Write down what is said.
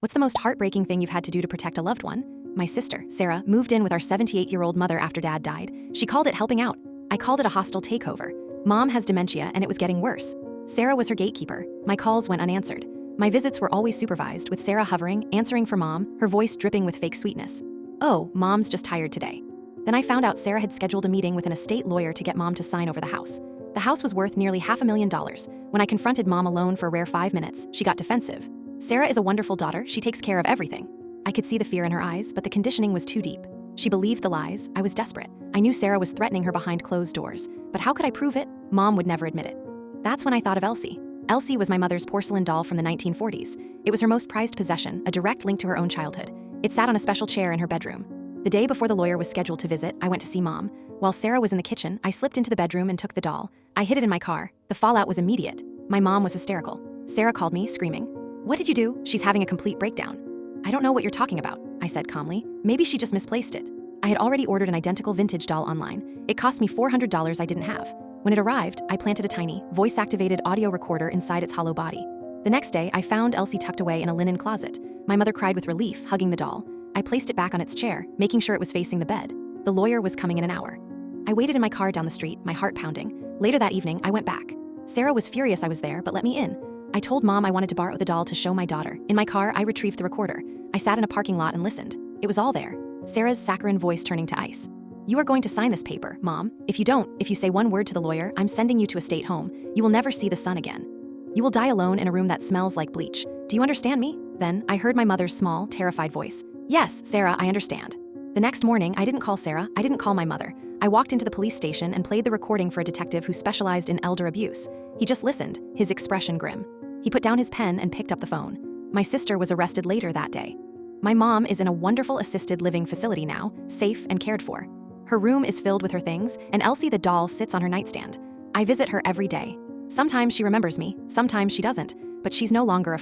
What's the most heartbreaking thing you've had to do to protect a loved one? My sister, Sarah, moved in with our 78-year-old mother after Dad died. She called it helping out. I called it a hostile takeover. Mom has dementia and it was getting worse. Sarah was her gatekeeper. My calls went unanswered. My visits were always supervised, with Sarah hovering, answering for Mom, her voice dripping with fake sweetness. Oh, Mom's just tired today. Then I found out Sarah had scheduled a meeting with an estate lawyer to get Mom to sign over the house. The house was worth nearly $500,000. When I confronted Mom alone for a rare 5 minutes, she got defensive. Sarah is a wonderful daughter, she takes care of everything. I could see the fear in her eyes, but the conditioning was too deep. She believed the lies. I was desperate. I knew Sarah was threatening her behind closed doors, but how could I prove it? Mom would never admit it. That's when I thought of Elsie. Elsie was my mother's porcelain doll from the 1940s. It was her most prized possession, a direct link to her own childhood. It sat on a special chair in her bedroom. The day before the lawyer was scheduled to visit, I went to see Mom. While Sarah was in the kitchen, I slipped into the bedroom and took the doll. I hid it in my car. The fallout was immediate. My mom was hysterical. Sarah called me, screaming, "What did you do? She's having a complete breakdown." "I don't know what you're talking about," I said calmly. "Maybe she just misplaced it." I had already ordered an identical vintage doll online. It cost me $400 I didn't have. When it arrived, I planted a tiny, voice-activated audio recorder inside its hollow body. The next day, I found Elsie tucked away in a linen closet. My mother cried with relief, hugging the doll. I placed it back on its chair, making sure it was facing the bed. The lawyer was coming in an hour. I waited in my car down the street, my heart pounding. Later that evening, I went back. Sarah was furious I was there, but let me in. I told Mom I wanted to borrow the doll to show my daughter. In my car, I retrieved the recorder. I sat in a parking lot and listened. It was all there. Sarah's saccharine voice turning to ice. "You are going to sign this paper, Mom. If you don't, if you say one word to the lawyer, I'm sending you to a state home. You will never see the sun again. You will die alone in a room that smells like bleach. Do you understand me?" Then, I heard my mother's small, terrified voice. "Yes, Sarah, I understand." The next morning, I didn't call Sarah, I didn't call my mother. I walked into the police station and played the recording for a detective who specialized in elder abuse. He just listened, his expression grim. He put down his pen and picked up the phone. My sister was arrested later that day. My mom is in a wonderful assisted living facility now, safe and cared for. Her room is filled with her things, and Elsie the doll sits on her nightstand. I visit her every day. Sometimes she remembers me, sometimes she doesn't, but she's no longer a